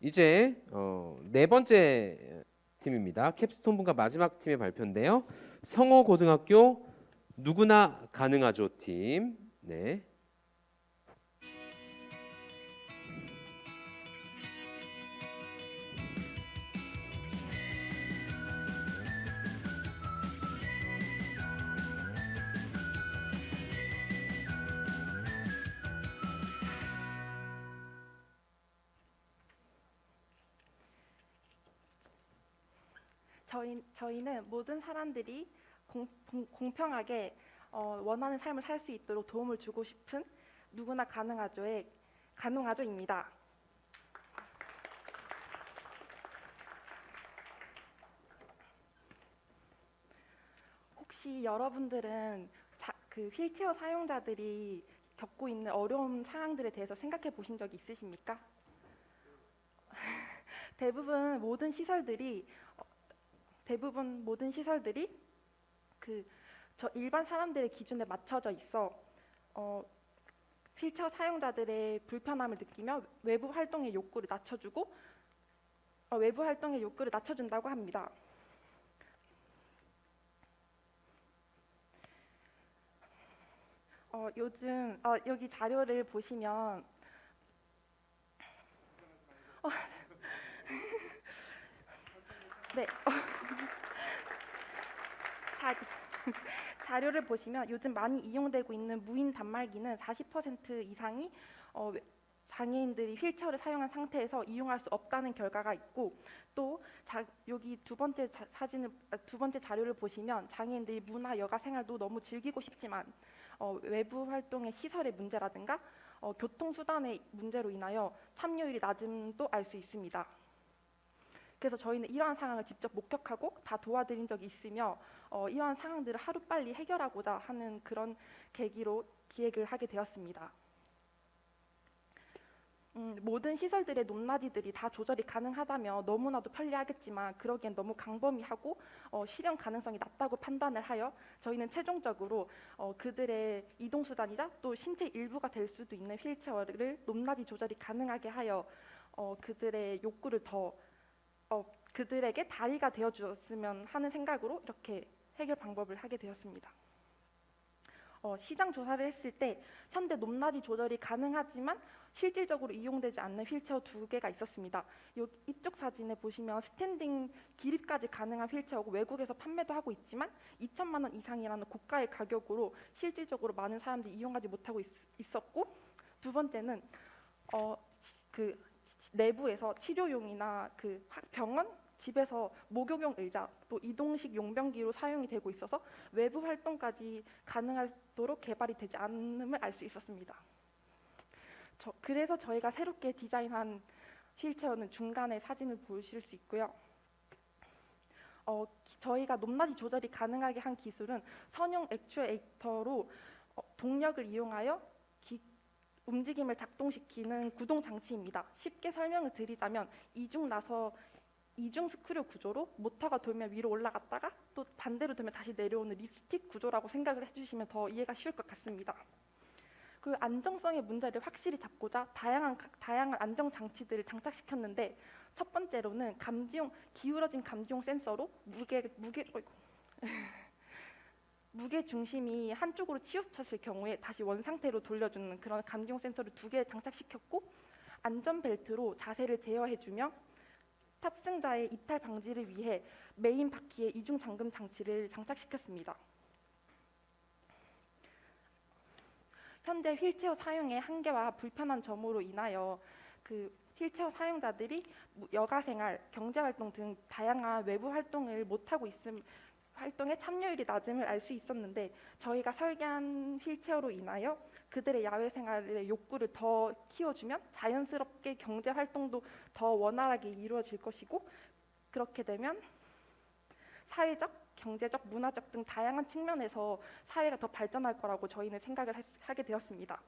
이제 네 번째 팀입니다. 캡스톤 분과 마지막 팀의 발표인데요. 성호고등학교 누구나 가능하죠 팀. 네. 저희는 모든 사람들이 공평하게 원하는 삶을 살 수 있도록 도움을 주고 싶은 누구나 가능하죠입니다. 혹시 여러분들은 그 휠체어 사용자들이 겪고 있는 어려운 상황들에 대해서 생각해 보신 적이 있으십니까? 대부분 모든 시설들이 저 일반 사람들의 기준에 맞춰져 있어 휠체어 사용자들의 불편함을 느끼며 외부 활동의 욕구를 낮춰준다고 합니다. 요즘 여기 자료를 보시면 네. 자료를 보시면 요즘 많이 이용되고 있는 무인 단말기는 40% 이상이 장애인들이 휠체어를 사용한 상태에서 이용할 수 없다는 결과가 있고, 또 여기 두 번째 자료를 보시면 장애인들이 문화 여가 생활도 너무 즐기고 싶지만 외부 활동의 시설의 문제라든가 교통수단의 문제로 인하여 참여율이 낮음도 알 수 있습니다. 그래서 저희는 이러한 상황을 직접 목격하고 다 도와드린 적이 있으며 이러한 상황들을 하루빨리 해결하고자 하는 그런 계기로 기획을 하게 되었습니다. 모든 시설들의 높낮이들이 다 조절이 가능하다면 너무나도 편리하겠지만 그러기엔 너무 광범위하고 실현 가능성이 낮다고 판단을 하여 저희는 최종적으로 그들의 이동수단이자 또 신체 일부가 될 수도 있는 휠체어를 높낮이 조절이 가능하게 하여 그들의 욕구를 그들에게 다리가 되어 주었으면 하는 생각으로 이렇게 해결 방법을 하게 되었습니다. 시장 조사를 했을 때 현재 높낮이 조절이 가능하지만 실질적으로 이용되지 않는 휠체어 2개가 있었습니다. 이쪽 사진에 보시면 스탠딩 기립까지 가능한 휠체어고 외국에서 판매도 하고 있지만 2천만 원 이상이라는 고가의 가격으로 실질적으로 많은 사람들이 이용하지 못하고 있었고, 두 번째는 그 내부에서 치료용이나 그 병원, 집에서 목욕용 의자, 또 이동식 용변기로 사용이 되고 있어서 외부 활동까지 가능하도록 개발이 되지 않음을 알 수 있었습니다. 그래서 저희가 새롭게 디자인한 휠체어는 중간에 사진을 보실 수 있고요. 저희가 높낮이 조절이 가능하게 한 기술은 선형 액추에이터로 동력을 이용하여 움직임을 작동시키는 구동 장치입니다. 쉽게 설명을 드리자면 이중 스크류 구조로 모터가 돌면 위로 올라갔다가 또 반대로 돌면 다시 내려오는 립스틱 구조라고 생각을 해주시면 더 이해가 쉬울 것 같습니다. 그 안정성의 문제를 확실히 잡고자 다양한 안정 장치들을 장착시켰는데, 첫 번째로는 기울어진 감지용 센서로 무게 중심이 한쪽으로 치우쳤을 경우에 다시 원상태로 돌려주는 그런 감지용 센서를 2개 장착시켰고, 안전벨트로 자세를 제어해주며 탑승자의 이탈 방지를 위해 메인 바퀴에 이중 잠금 장치를 장착시켰습니다. 현재 휠체어 사용의 한계와 불편한 점으로 인하여 그 휠체어 사용자들이 여가생활, 경제활동 등 다양한 외부 활동을 못하고 있음 활동의 참여율이 낮음을 알 수 있었는데, 저희가 설계한 휠체어로 인하여 그들의 야외 생활의 욕구를 더 키워주면 자연스럽게 경제 활동도 더 원활하게 이루어질 것이고, 그렇게 되면 사회적, 경제적, 문화적 등 다양한 측면에서 사회가 더 발전할 거라고 저희는 생각을 하게 되었습니다.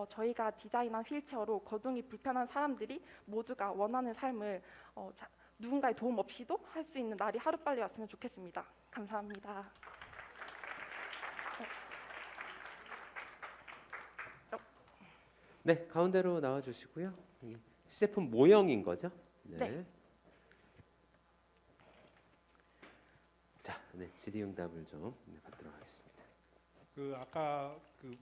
저희가 디자인한 휠체어로 거동이 불편한 사람들이 모두가 원하는 삶을 누군가의 도움 없이도 할 수 있는 날이 하루빨리 왔으면 좋겠습니다. 감사합니다. 네, 가운데로 나와 주시고요. 시제품 모형인 거죠? 네. 자, 네, 질의응답을 좀 받도록 하겠습니다. 그 아까 그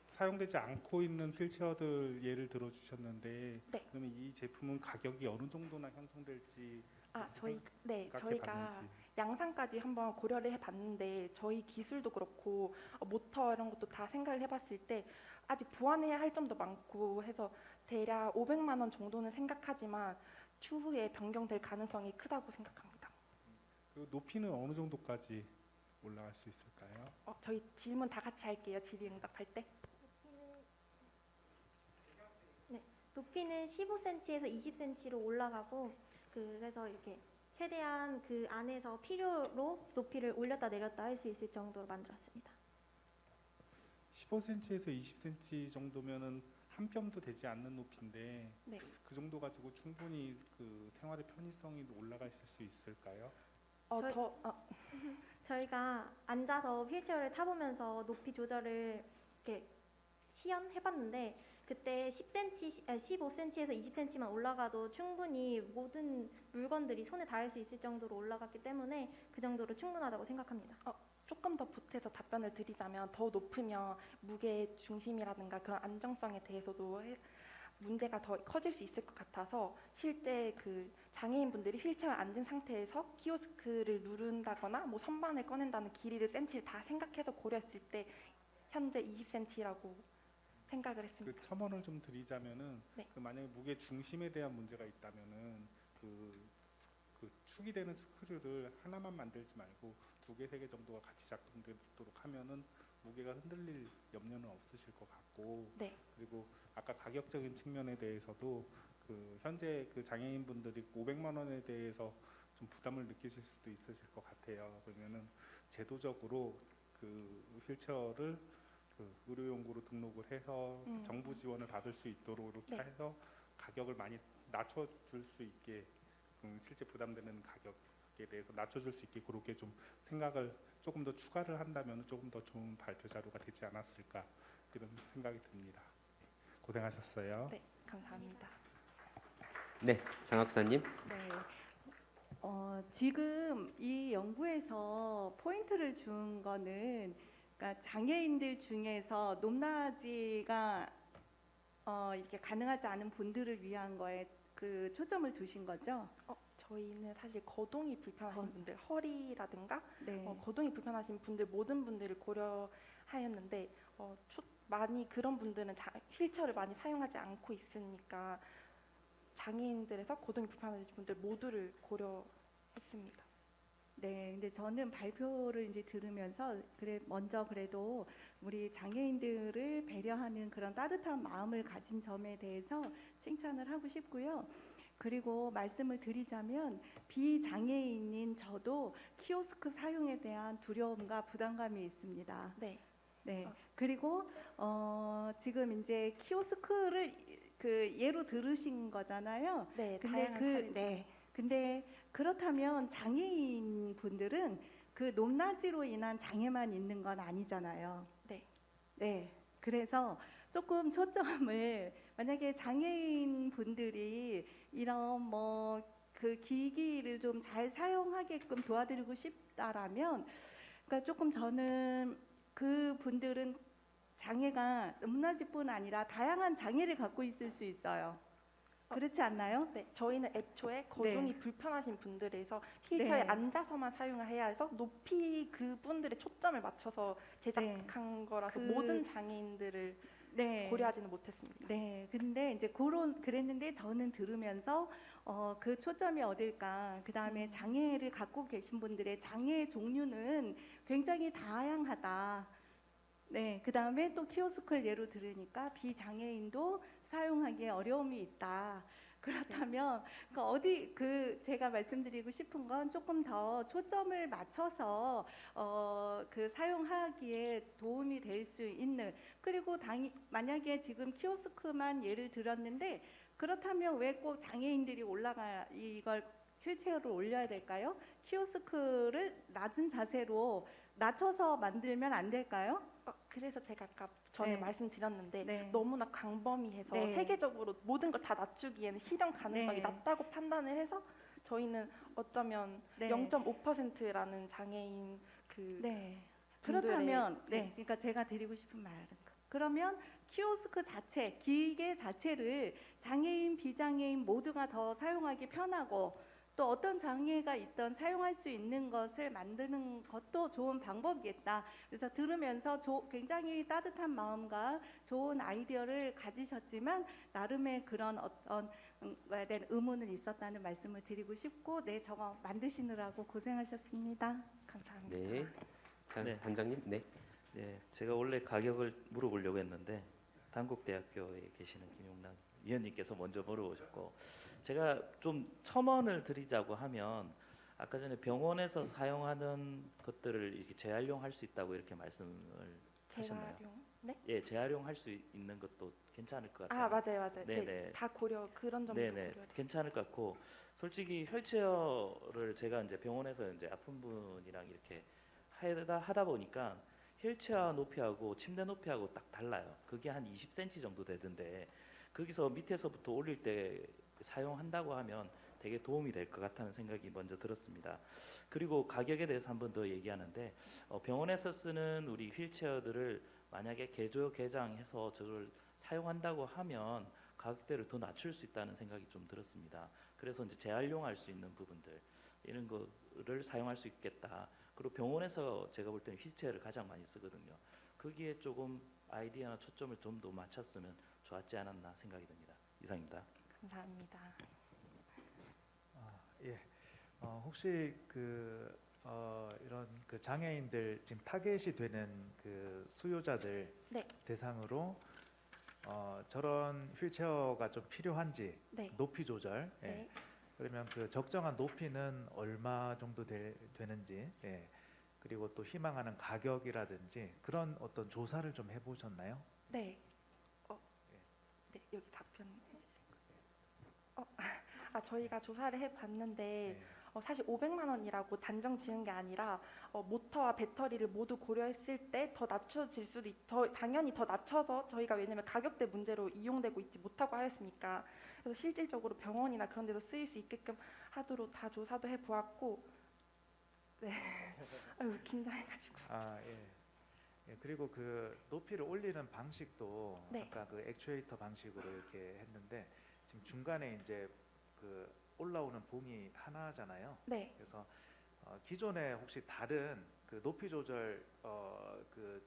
사용되지 않고 있는 휠체어들 예를 들어 주셨는데 네. 그러면 이 제품은 가격이 어느 정도나 형성될지 저희가 생각해봤는지. 양산까지 한번 고려를 해봤는데 저희 기술도 그렇고 모터 이런 것도 다 생각을 해봤을 때 아직 보완해야 할 점도 많고 해서 대략 500만 원 정도는 생각하지만 추후에 변경될 가능성이 크다고 생각합니다. 그 높이는 어느 정도까지 올라갈 수 있을까요? 저희 질문 다 같이 할게요. 질의응답할 때. 높이는 15cm에서 20cm로 올라가고 그래서 이렇게 최대한 그 안에서 필요로 높이를 올렸다 내렸다 할 수 있을 정도로 만들었습니다. 15cm에서 20cm 정도면은 한 뼘도 되지 않는 높이인데 네. 그 정도 가지고 충분히 그 생활의 편의성이 올라가실 수 있을까요? 저희가 앉아서 휠체어를 타보면서 높이 조절을 이렇게 시연해봤는데 그때 10cm, 15cm에서 20cm만 올라가도 충분히 모든 물건들이 손에 닿을 수 있을 정도로 올라갔기 때문에 그 정도로 충분하다고 생각합니다. 조금 더 보태서 답변을 드리자면 더 높으면 무게 중심이라든가 그런 안정성에 대해서도 문제가 더 커질 수 있을 것 같아서 실제 그 장애인분들이 휠체어에 앉은 상태에서 키오스크를 누른다거나 뭐 선반을 꺼낸다는 길이를 센치를 다 생각해서 고려했을 때 현재 20cm라고 생각을 했습니다. 그 첨언을 좀 드리자면은 네. 그 만약에 무게 중심에 대한 문제가 있다면은 그 축이 되는 스크류를 하나만 만들지 말고 2개, 3개 정도가 같이 작동되도록 하면은 무게가 흔들릴 염려는 없으실 것 같고 네. 그리고 아까 가격적인 측면에 대해서도 그 현재 그 장애인분들이 500만 원에 대해서 좀 부담을 느끼실 수도 있으실 것 같아요. 그러면은 제도적으로 그 휠체어를 그 의료용구로 등록을 해서 정부 지원을 받을 수 있도록 이렇게 네. 해서 가격을 많이 낮춰줄 수 있게 실제 부담되는 가격에 대해서 낮춰줄 수 있게 그렇게 좀 생각을 조금 더 추가를 한다면 조금 더 좋은 발표 자료가 되지 않았을까 이런 생각이 듭니다. 고생하셨어요. 네, 감사합니다. 네, 장 학사님. 네. 지금 이 연구에서 포인트를 준 거는 그러니까 장애인들 중에서 높낮이가 이렇게 가능하지 않은 분들을 위한 거에 그 초점을 두신 거죠? 저희는 사실 거동이 불편하신 분들, 허리라든가 네. 거동이 불편하신 분들 모든 분들을 고려하였는데 많이 그런 분들은 휠체어를 많이 사용하지 않고 있으니까 장애인들에서 거동이 불편하신 분들 모두를 고려했습니다. 네, 근데 저는 발표를 이제 들으면서 먼저 그래도 우리 장애인들을 배려하는 그런 따뜻한 마음을 가진 점에 대해서 칭찬을 하고 싶고요. 그리고 말씀을 드리자면 비장애인인 저도 키오스크 사용에 대한 두려움과 부담감이 있습니다. 네. 네. 그리고 지금 이제 키오스크를 그 예로 들으신 거잖아요. 네, 근데 다양한 사례. 네. 근데 그렇다면 장애인 분들은 그 높낮이로 인한 장애만 있는 건 아니잖아요. 네. 네. 그래서 조금 초점을 만약에 장애인 분들이 이런 뭐 그 기기를 좀 잘 사용하게끔 도와드리고 싶다라면 그러니까 조금 저는 그 분들은 장애가 높낮이뿐 아니라 다양한 장애를 갖고 있을 수 있어요. 그렇지 않나요? 네, 저희는 애초에 거동이 불편하신 분들에서 휠체어에 네. 앉아서만 사용을 해야 해서 높이 그분들의 초점을 맞춰서 제작한 거라서 모든 장애인들을 네. 고려하지는 못했습니다. 네, 근데 이제 그랬는데 저는 들으면서 그 초점이 어딜까? 그 다음에 장애를 갖고 계신 분들의 장애 종류는 굉장히 다양하다. 네, 그 다음에 또 키오스크를 예로 들으니까 비장애인도 사용하기에 어려움이 있다. 그렇다면 제가 말씀드리고 싶은 건 조금 더 초점을 맞춰서 그 사용하기에 도움이 될 수 있는 그리고 만약에 지금 키오스크만 예를 들었는데 그렇다면 왜 꼭 장애인들이 이걸 휠체어를 올려야 될까요? 키오스크를 낮은 자세로 낮춰서 만들면 안 될까요? 그래서 제가 아까 전에 네. 말씀드렸는데 네. 너무나 광범위해서 네. 세계적으로 모든 걸 다 낮추기에는 실현 가능성이 네. 낮다고 판단을 해서 저희는 어쩌면 네. 0.5%라는 장애인 그 네. 분들의- 그렇다면 네. 네, 그러니까 제가 드리고 싶은 말은 그러면 키오스크 자체, 기계 자체를 장애인, 비장애인 모두가 더 사용하기 편하고 또 어떤 장애가 있던 사용할 수 있는 것을 만드는 것도 좋은 방법이겠다. 그래서 들으면서 굉장히 따뜻한 마음과 좋은 아이디어를 가지셨지만 나름의 그런 어떤 거에 대한 의문은 있었다는 말씀을 드리고 싶고, 네, 저거 만드시느라고 고생하셨습니다. 감사합니다. 네. 자, 네. 단장님. 네. 네, 제가 원래 가격을 물어보려고 했는데 단국대학교에 계시는 김용남 위원님께서 먼저 물어보셨고, 제가 좀 첨언을 드리자고 하면 아까 전에 병원에서 사용하는 것들을 이렇게 재활용할 수 있다고 이렇게 말씀을 하셨나요? 재활용. 네? 예, 재활용할 수 있는 것도 괜찮을 것 같아요. 아 맞아요. 네네. 네, 다 고려 그런 점도 네네, 고려. 괜찮을 것 같고, 솔직히 휠체어를 제가 이제 병원에서 이제 아픈 분이랑 이렇게 하다 보니까 휠체어 높이하고 침대 높이하고 딱 달라요. 그게 한 20cm 정도 되던데 거기서 밑에서부터 올릴 때 사용한다고 하면 되게 도움이 될 것 같다는 생각이 먼저 들었습니다. 그리고 가격에 대해서 한 번 더 얘기하는데, 병원에서 쓰는 우리 휠체어들을 만약에 개조개장해서 저걸 사용한다고 하면 가격대를 더 낮출 수 있다는 생각이 좀 들었습니다. 그래서 이제 재활용할 수 있는 부분들 이런 거를 사용할 수 있겠다. 그리고 병원에서 제가 볼 때는 휠체어를 가장 많이 쓰거든요. 거기에 조금 아이디어나 초점을 좀 더 맞췄으면 좋았지 않았나 생각이 듭니다. 이상입니다. 감사합니다. 예. 혹시 이런 그 장애인들 지금 타겟이 되는 그 수요자들 네. 대상으로 저런 휠체어가 좀 필요한지 네. 높이 조절. 예. 네. 그러면 그 적정한 높이는 얼마 정도 되는지, 예. 그리고 또 희망하는 가격이라든지 그런 어떤 조사를 좀 해보셨나요? 네. 네, 여기 답변 해주실 거예요. 저희가 조사를 해봤는데 네. 사실 500만 원이라고 단정 지은 게 아니라 모터와 배터리를 모두 고려했을 때 더 낮춰질 수도 당연히 더 낮춰서 저희가 왜냐면 가격대 문제로 이용되고 있지 못하고 하였으니까 그래서 실질적으로 병원이나 그런 데서 쓰일 수 있게끔 하도록 다 조사도 해보았고 네. 아유 긴장해가지고 예. 그리고 그 높이를 올리는 방식도 네. 아까 그 액추에이터 방식으로 이렇게 했는데 지금 중간에 이제 그 올라오는 봉이 하나잖아요. 네. 그래서 기존에 혹시 다른 그 높이 조절 그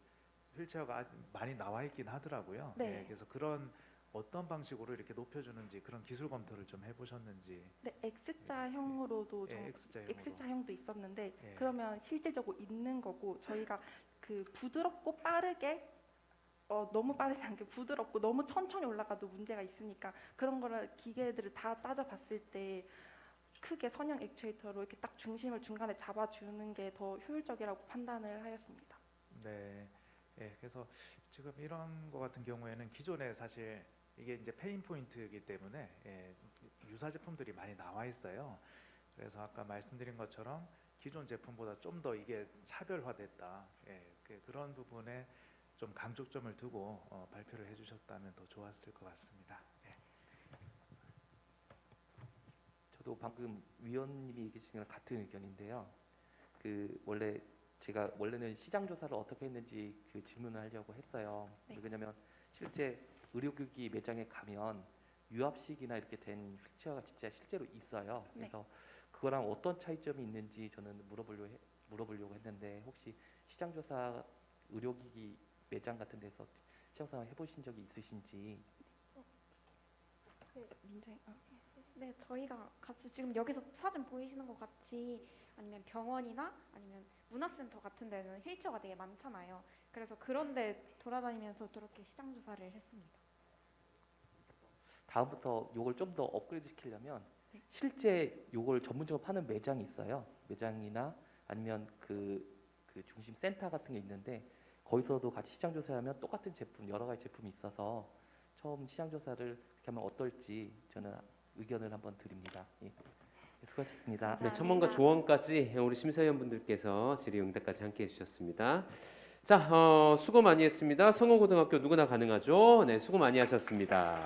휠체어가 많이 나와 있긴 하더라고요. 네. 예, 그래서 그런 어떤 방식으로 이렇게 높여주는지 그런 기술 검토를 좀 해보셨는지. 네, X자형으로도 예, X자형으로. X자형도 있었는데 예. 그러면 실질적으로 있는 거고 저희가 그 부드럽고 빠르게 너무 빠르지 않게 부드럽고 너무 천천히 올라가도 문제가 있으니까 그런 거를 기계들을 다 따져봤을 때 크게 선형 액추에이터로 이렇게 딱 중심을 중간에 잡아주는 게 더 효율적이라고 판단을 하였습니다. 네. 예, 그래서 지금 이런 거 같은 경우에는 기존에 사실 이게 이제 페인 포인트이기 때문에 유사 제품들이 많이 나와 있어요. 그래서 아까 말씀드린 것처럼 기존 제품보다 좀 더 이게 차별화됐다. 그런 부분에 좀 강조점을 두고 발표를 해주셨다면 더 좋았을 것 같습니다. 예. 저도 방금 위원님이 얘기하신 거랑 같은 의견인데요. 그 제가 원래는 시장 조사를 어떻게 했는지 그 질문을 하려고 했어요. 네. 왜냐하면 실제 의료기기 매장에 가면 유압식이나 이렇게 된 휠체어가 진짜 실제로 있어요. 네. 그래서 그거랑 어떤 차이점이 있는지 저는 물어보려고 했는데 혹시 시장 조사 의료기기 매장 같은 데서 시장 조사 해보신 적이 있으신지? 민정 네, 저희가 같이 지금 여기서 사진 보이시는 것 같이 아니면 병원이나 아니면 문화센터 같은 데는 휠체어가 되게 많잖아요. 그래서 그런데 돌아다니면서 저렇게 시장 조사를 했습니다. 다음부터 요걸 좀 더 업그레이드 시키려면 네. 실제 요걸 전문적으로 파는 매장이 있어요. 매장이나 아니면 그 중심 센터 같은 게 있는데 거기서도 같이 시장 조사하면 똑같은 제품 여러 가지 제품이 있어서 처음 시장 조사를 그렇게 하면 어떨지 저는 의견을 한번 드립니다. 예. 수고하셨습니다. 네, 첨언과 조언까지 우리 심사위원분들께서 질의응답까지 함께 해주셨습니다. 자, 수고 많이 했습니다. 성호고등학교 누구나 가능하죠? 네, 수고 많이 하셨습니다.